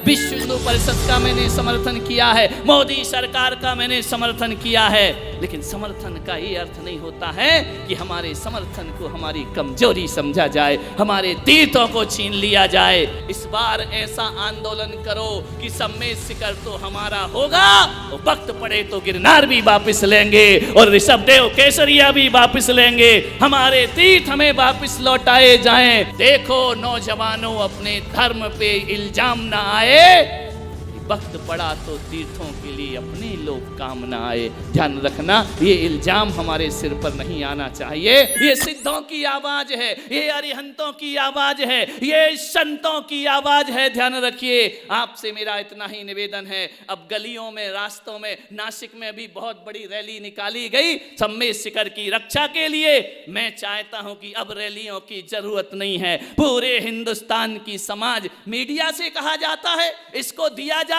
विश्व हिंदू परिषद का मैंने समर्थन किया है, मोदी सरकार का मैंने समर्थन किया है, लेकिन समर्थन का ये अर्थ नहीं होता है कि हमारे समर्थन को हमारी कमजोरी समझा जाए, हमारे तीर्थों को छीन लिया जाए। इस बार ऐसा आंदोलन करो कि सम्मेद शिखर तो हमारा होगा, और वक्त पड़े तो गिरनार भी वापस लेंगे और ऋषभदेव केसरिया भी वापस लेंगे, हमारे तीर्थ हमें वापस लौटाए जाएं। देखो नौजवानों, अपने धर्म पे इल्जाम ना आए, वक्त पड़ा तो तीर्थों के लिए अपने लोग काम ना आए। ध्यान रखना, ये इल्जाम हमारे सिर पर नहीं आना चाहिए। ये सिद्धों की आवाज है, ये अरिहंतों की आवाज है, ये संतों की आवाज है। ध्यान रखिए, आपसे मेरा इतना ही निवेदन है। अब गलियों में, रास्तों में, नासिक में भी बहुत बड़ी रैली निकाली गई सम्मेद शिखर की रक्षा के लिए। मैं चाहता हूं कि अब रैलियों की जरूरत नहीं है। पूरे हिंदुस्तान की समाज, मीडिया से कहा जाता है इसको दिया जाए,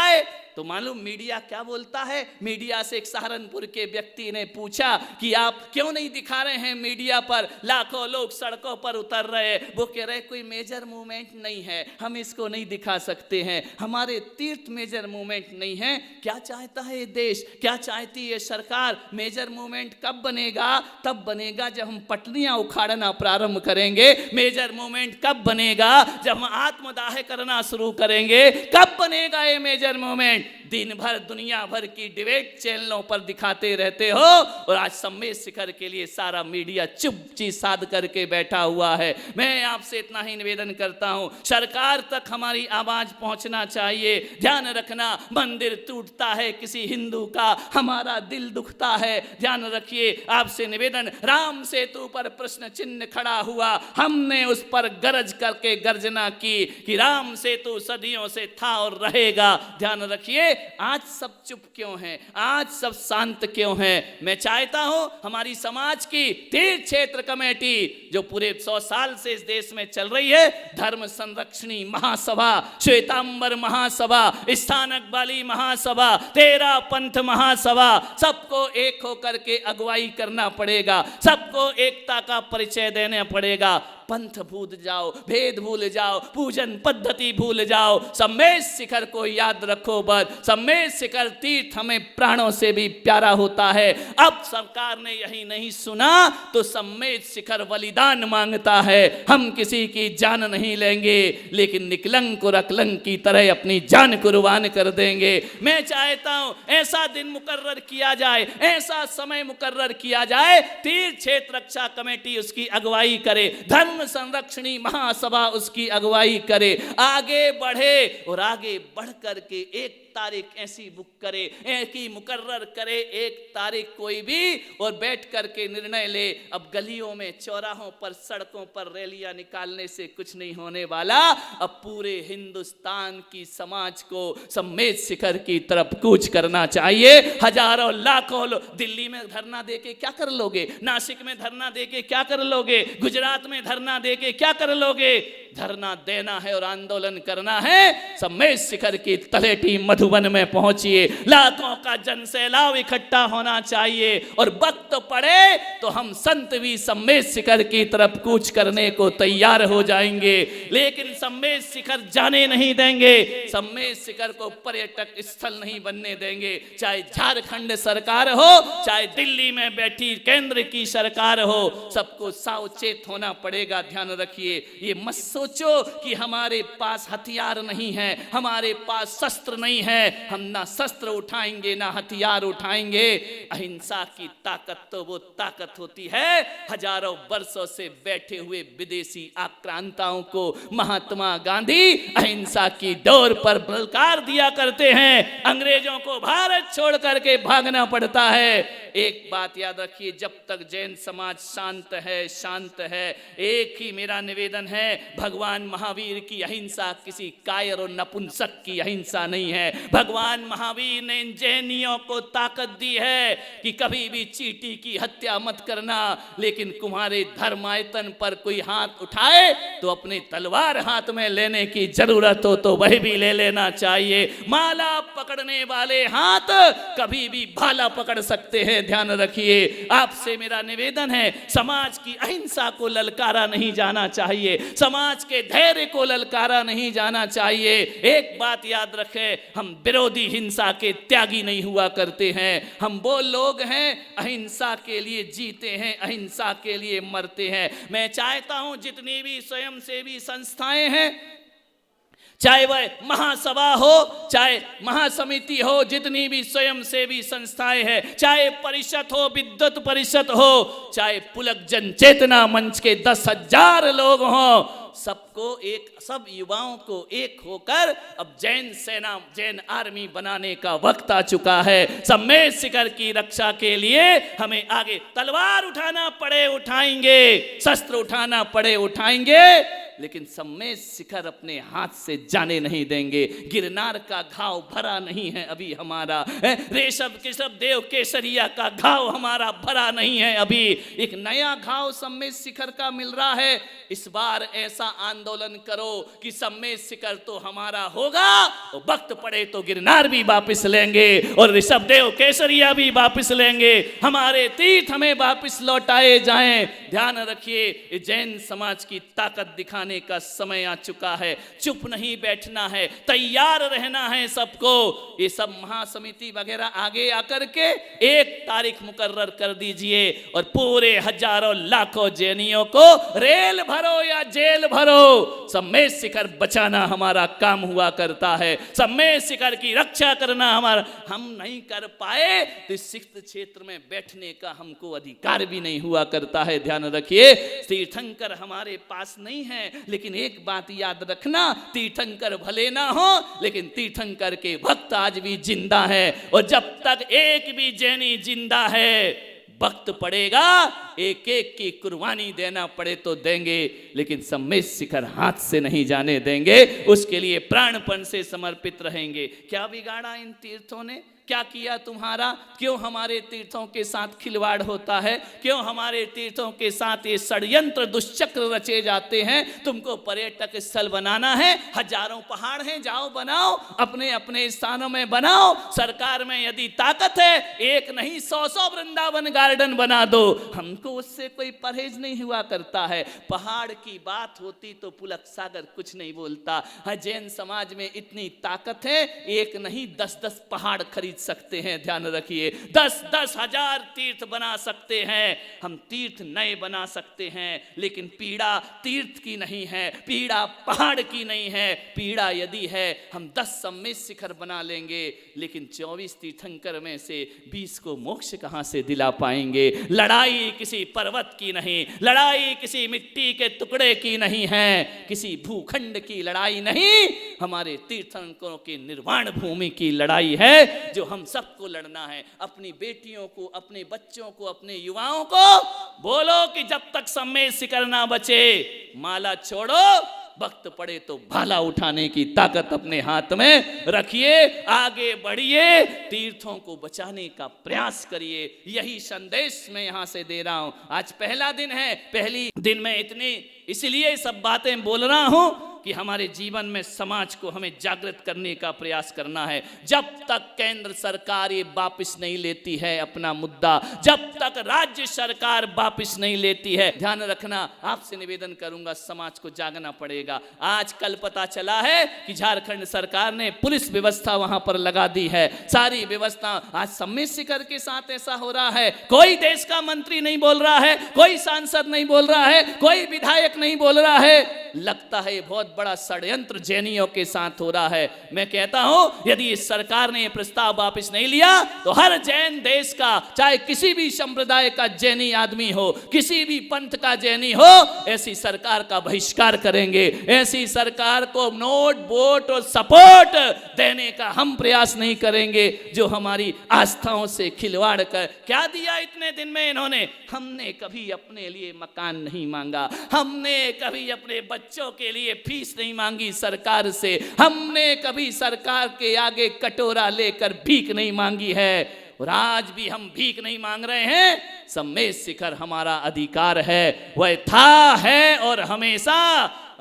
तो मालूम मीडिया क्या बोलता है। मीडिया से एक सहारनपुर के व्यक्ति ने पूछा कि आप क्यों नहीं दिखा रहे हैं मीडिया पर, लाखों लोग सड़कों पर उतर रहे। वो कह रहे कोई मेजर मूवमेंट नहीं है, हम इसको नहीं दिखा सकते हैं, हमारे तीर्थ मेजर मूवमेंट नहीं है। क्या चाहता है ये देश, क्या चाहती है सरकार? मेजर मूवमेंट कब बनेगा? तब बनेगा जब हम पटरियां उखाड़ना प्रारंभ करेंगे। मेजर मूवमेंट कब बनेगा? जब हम आत्मदाह करना शुरू करेंगे। कब बनेगा ये मेजर मूवमेंट? दिन भर दुनिया भर की डिबेट चैनलों पर दिखाते रहते हो, और आज सम्मेद शिखर के लिए सारा मीडिया चुपची साध करके बैठा हुआ है। मैं आपसे इतना ही निवेदन करता हूं, सरकार तक हमारी आवाज पहुंचना चाहिए। ध्यान रखना, मंदिर टूटता है किसी हिंदू का, हमारा दिल दुखता है। ध्यान रखिए, आपसे निवेदन, राम सेतु पर प्रश्न चिन्ह खड़ा हुआ, हमने उस पर गरज करके गर्जना की कि राम सेतु सदियों से था और रहेगा। ध्यान रखिए, आज सब चुप क्यों हैं? आज सब शांत क्यों हैं? मैं चाहता हूं हमारी समाज की तीर्थ क्षेत्र कमेटी, जो पूरे 100 साल से इस देश में चल रही है, धर्म संरक्षणी महासभा, श्वेतांबर महासभा, स्थानक वाली महासभा, 13 पंथ महासभा, सबको एक होकर के अगुवाई करना पड़ेगा, सबको एकता का परिचय देना पड़ेगा। पंथ भूल जाओ, भेद भूल जाओ, पूजन पद्धति भूल जाओ, सम्मेद शिखर को याद रखो। बस सम्मेद शिखर तीर्थ हमें प्राणों से भी प्यारा होता है। अब सरकार ने यही नहीं सुना तो सम्मेद शिखर बलिदान मांगता है। हम किसी की जान नहीं लेंगे, लेकिन निकलंक और अकलंक की तरह अपनी जान कुर्बान कर देंगे। मैं चाहता हूं ऐसा दिन मुकर्रर किया जाए, ऐसा समय मुकर्रर किया जाए, तीर्थ क्षेत्र रक्षा कमेटी उसकी अगुवाई करे, धर्म संरक्षणी महासभा उसकी अगुवाई करे, आगे बढ़े और आगे बढ़ करके एक तारीख ऐसी बुक करे, एक ही मुकर्रर करे, एक तारीख कोई भी, और बैठ करके निर्णय ले। अब गलियों में, चौराहों पर, सड़कों पर रैलियां निकालने से कुछ नहीं होने वाला। अब पूरे हिंदुस्तान की समाज को सम्मेद शिखर की तरफ कूच करना चाहिए। हजारों लाखों लोग दिल्ली में धरना देके क्या कर लोगे? नासिक में धरना देके क्या कर लोगे? गुजरात में धरना देके क्या कर लोगे? धरना देना है और आंदोलन करना है। सम्मेद शिखर की तलेटी मधुबन में पहुंचिए, लाखों का जनसैलाब इकट्ठा होना चाहिए, और वक्त पड़े तो हम संत भी सम्मेद शिखर की तरफ कूच करने को तैयार हो जाएंगे। लेकिन सम्मेद शिखर जाने नहीं देंगे, सम्मेद शिखर को पर्यटक स्थल नहीं बनने देंगे। चाहे झारखंड सरकार हो, चाहे दिल्ली में बैठी केंद्र की सरकार हो, सबको सावचेत होना पड़ेगा। ध्यान रखिए, ये मत सोचो कि हमारे पास हथियार नहीं है, हमारे पास शस्त्र नहीं है, हम ना शस्त्र उठाएंगे ना हथियार उठाएंगे। अहिंसा की ताकत तो वो ताकत होती है, हजारों वर्षों से बैठे हुए विदेशी आक्रांताओं को महात्मा गांधी अहिंसा की डोर पर बलकार दिया करते हैं। अंग्रेजों को भारत छोड़ करके भागना पड़ता है। एक बात याद रखिए, जब तक जैन समाज शांत है, शांत है, एक ही मेरा निवेदन है, भगवान महावीर की अहिंसा किसी कायर और नपुंसक की अहिंसा नहीं है। भगवान महावीर ने इन जैनियों को ताकत दी है कि कभी भी चींटी की हत्या मत करना, लेकिन तुम्हारे धर्मायतन पर कोई हाथ उठाए तो अपनी तलवार हाथ में लेने की जरूरत हो तो वह भी ले लेना चाहिए। माला पकड़ने वाले हाथ कभी भी भाला पकड़ सकते हैं। ध्यान रखिए, आपसे मेरा निवेदन है, समाज की अहिंसा को ललकारा नहीं जाना चाहिए, समाज समाज के धैर्य को ललकारा नहीं जाना चाहिए। एक बात याद रखें, हम विरोधी हिंसा के त्यागी नहीं हुआ करते हैं। हम वो लोग हैं अहिंसा के लिए जीते हैं, अहिंसा के लिए मरते हैं। मैं चाहता हूं जितनी भी स्वयंसेवी संस्थाएं हैं, चाहे वह महासभा हो, चाहे महासमिति हो, जितनी भी स्वयंसेवी संस्थाएं हैं, चाहे परिषद हो, विद्युत परिषद हो, चाहे पुलक जन चेतना मंच के 10,000 लोग हों, सबको एक, सब युवाओं को एक होकर अब जैन सेना, जैन आर्मी बनाने का वक्त आ चुका है। सम्मेद शिखर की रक्षा के लिए हमें आगे तलवार उठाना पड़े उठाएंगे, शस्त्र उठाना पड़े उठाएंगे, लेकिन सम्मेद शिखर अपने हाथ से जाने नहीं देंगे। गिरनार का घाव भरा नहीं है अभी हमारा, ऋषभ केशव देव केसरिया का घाव हमारा भरा नहीं है अभी। एक नया घाव सम्मेद शिखर का मिल रहा है। इस बार ऐसा आंदोलन करो कि सम्मेद शिखर तो हमारा होगा, और वक्त पड़े तो गिरनार भी वापस लेंगे और ऋषभ देव केसरिया भी वापस लेंगे। हमारे तीर्थ हमें वापस लौटाए जाएं। ध्यान रखिए, जैन समाज की ताकत दिखाने का समय आ चुका है। चुप नहीं बैठना है, तैयार रहना है सबको। ये सब महासमिति वगैरह आगे आकर के एक तारीख मुकर्रर कर दीजिए और पूरे हजारों लाखों जैनियों को रेल भरो या जेल भरो। सम्मेद शिखर बचाना हमारा काम हुआ करता है, सम्मेद शिखर की रक्षा करना हमारा। हम नहीं कर पाए तो इस सिक्त क्षेत्र में बैठने का हमको अधिकार भी नहीं हुआ करता है। ध्यान रखिए, तीर्थंकर हमारे पास नहीं है, लेकिन एक बात याद रखना, तीर्थंकर भले ना हो लेकिन तीर्थंकर के भक्त आज भी जिंदा है। और जब तक एक भी जैनी जिंदा है, वक्त पड़ेगा एक एक की कुर्बानी देना पड़े तो देंगे, लेकिन सम्मेद शिखर हाथ से नहीं जाने देंगे। उसके लिए प्राणपण से समर्पित रहेंगे। क्या बिगाड़ा इन तीर्थों ने? क्या किया तुम्हारा? क्यों हमारे तीर्थों के साथ खिलवाड़ होता है? क्यों हमारे तीर्थों के साथ ये षड्यंत्र दुष्चक्र रचे जाते हैं? तुमको पर्यटक स्थल बनाना है, हजारों पहाड़ हैं, जाओ बनाओ, अपने अपने स्थानों में बनाओ। सरकार में यदि ताकत है, एक नहीं 100 वृंदावन गार्डन बना दो। हमको उससे कोई परहेज नहीं हुआ करता है। पहाड़ की बात होती तो पुलक सागर कुछ नहीं बोलता। जैन समाज में इतनी ताकत है, एक नहीं 10-10 पहाड़ खरीद सकते हैं। ध्यान रखिए, 10-10 हजार तीर्थ बना सकते हैं। हम तीर्थ नए बना सकते हैं, लेकिन पीड़ा तीर्थ की नहीं है, पीड़ा पहाड़ की नहीं है। पीड़ा यदि है, हम 10 सम्मेद शिखर बना लेंगे, लेकिन 24 तीर्थंकर में से 20 को मोक्ष कहां से दिला पाएंगे? लड़ाई किसी पर्वत की नहीं, लड़ाई किसी मिट्टी के टुकड़े की नहीं है, किसी भूखंड की लड़ाई नहीं, हमारे तीर्थंकरों की निर्वाण भूमि की लड़ाई है, जो हम सबको लड़ना है। अपनी बेटियों को, अपने बच्चों को, अपने युवाओं को बोलो कि जब तक सम्मेद शिखर ना बचे, माला छोड़ो, वक्त पड़े तो भाला उठाने की ताकत अपने हाथ में रखिए, आगे बढ़िए, तीर्थों को बचाने का प्रयास करिए। यही संदेश मैं यहां से दे रहा हूं। आज पहला दिन है, पहली दिन में इतनी इसलिए सब बातें बोल रहा हूं कि हमारे जीवन में समाज को हमें जागृत करने का प्रयास करना है। जब तक केंद्र सरकार ये वापस नहीं लेती है अपना मुद्दा, जब तक राज्य सरकार वापस नहीं लेती है, ध्यान रखना, आपसे निवेदन करूंगा, समाज को जागना पड़ेगा। आज कल पता चला है कि झारखंड सरकार ने पुलिस व्यवस्था वहां पर लगा दी है, सारी व्यवस्था। आज सम्मेद शिखर के साथ ऐसा हो रहा है, कोई देश का मंत्री नहीं बोल रहा है, कोई सांसद नहीं बोल रहा है, कोई विधायक नहीं बोल रहा है। लगता है बहुत बड़ा षड्यंत्र जैनियों के साथ हो रहा है। मैं कहता हूं, यदि इस सरकार ने प्रस्ताव वापस नहीं लिया तो हर जैन देश का, चाहे किसी भी संप्रदाय का जैनी आदमी हो, किसी भी पंथ का जैनी हो, ऐसी सरकार का बहिष्कार करेंगे। ऐसी सरकार को नोट, वोट और सपोर्ट देने का हम प्रयास नहीं करेंगे, जो हमारी आस्थाओं से खिलवाड़ कर। क्या दिया इतने दिन में इन्होंने? हमने कभी अपने लिए मकान नहीं मांगा, हमने कभी अपने बच्चों के लिए फीस नहीं मांगी सरकार से, हमने कभी सरकार के आगे कटोरा लेकर भीख नहीं मांगी है, और आज भी हम भीख नहीं मांग रहे हैं। सम्मेद शिखर हमारा अधिकार है, वह था, है और हमेशा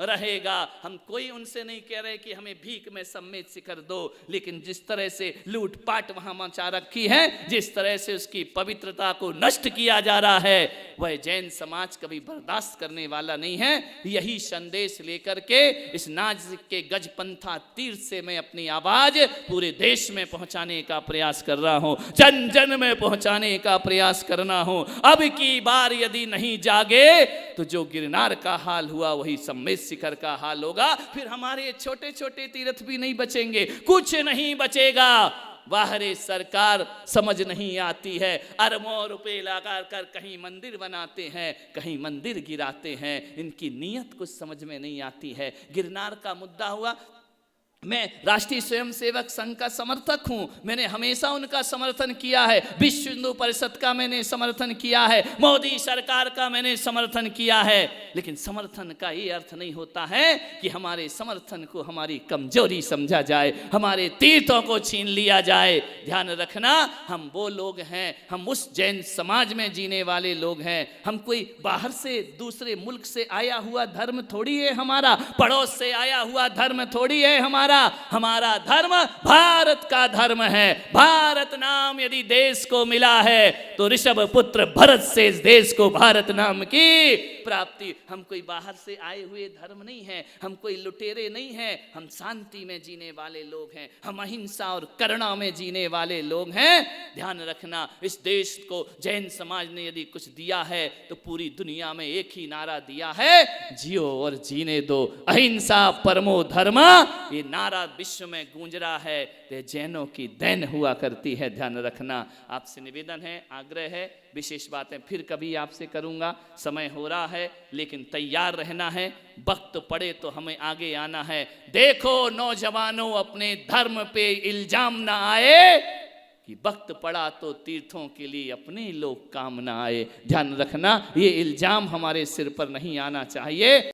रहेगा। हम कोई उनसे नहीं कह रहे कि हमें भीख में सम्मेत शिखर दो, लेकिन जिस तरह से लूटपाट वहां मचा रखी है, जिस तरह से उसकी पवित्रता को नष्ट किया जा रहा है, वह जैन समाज कभी बर्दाश्त करने वाला नहीं है। यही संदेश लेकर के इस नासिक के गजपंथा तीर्थ से मैं अपनी आवाज पूरे देश में पहुंचाने का प्रयास कर रहा हूं, जन जन में पहुंचाने का प्रयास करना हूं। अब की बार यदि नहीं जागे तो जो गिरनार का हाल हुआ वही सम्मेत शिखर का हाल होगा। फिर हमारे छोटे छोटे तीर्थ भी नहीं बचेंगे, कुछ नहीं बचेगा। बाहरी सरकार समझ नहीं आती है, अरबों रुपए लगा कर कहीं मंदिर बनाते हैं, कहीं मंदिर गिराते हैं, इनकी नीयत कुछ समझ में नहीं आती है। गिरनार का मुद्दा हुआ, मैं राष्ट्रीय स्वयंसेवक संघ का समर्थक हूं, मैंने हमेशा उनका समर्थन किया है, विश्व हिंदू परिषद का मैंने समर्थन किया है, मोदी सरकार का मैंने समर्थन किया है, लेकिन समर्थन का ये अर्थ नहीं होता है कि हमारे समर्थन को हमारी कमजोरी समझा जाए, हमारे तीर्थों को छीन लिया जाए। ध्यान रखना, हम वो लोग हैं, हम उस जैन समाज में जीने वाले लोग हैं, हम कोई बाहर से दूसरे मुल्क से आया हुआ धर्म थोड़ी है, हमारा पड़ोस से आया हुआ धर्म थोड़ी है हमारा धर्म भारत का धर्म है। भारत नाम यदि देश को मिला है तो ऋषभ पुत्र भरत से इस देश को भारत नाम की प्राप्ति। हम कोई बाहर से आए हुए धर्म नहीं है, हम कोई लुटेरे नहीं हैं, हम शांति में जीने वाले लोग हैं, हम अहिंसा और करुणा में जीने वाले लोग हैं। ध्यान रखना, इस देश को जैन समाज ने यदि कुछ दिया है तो पूरी दुनिया में एक ही नारा दिया है, जियो और जीने दो, अहिंसा परमो धर्म। ये नारा विश्व में गूंज रहा है, तो जैनों की देन हुआ करती है। ध्यान रखना, आपसे निवेदन है, आग्रह है, विशेष बातें फिर कभी आपसे करूंगा, समय हो रहा है, लेकिन तैयार रहना है, वक्त पड़े तो हमें आगे आना है। देखो नौजवानों, अपने धर्म पे इल्जाम ना आए कि वक्त पड़ा तो तीर्थों के लिए अपने लोग काम ना आए। ध्यान रखना, ये इल्जाम हमारे सिर पर नहीं आना चाहिए।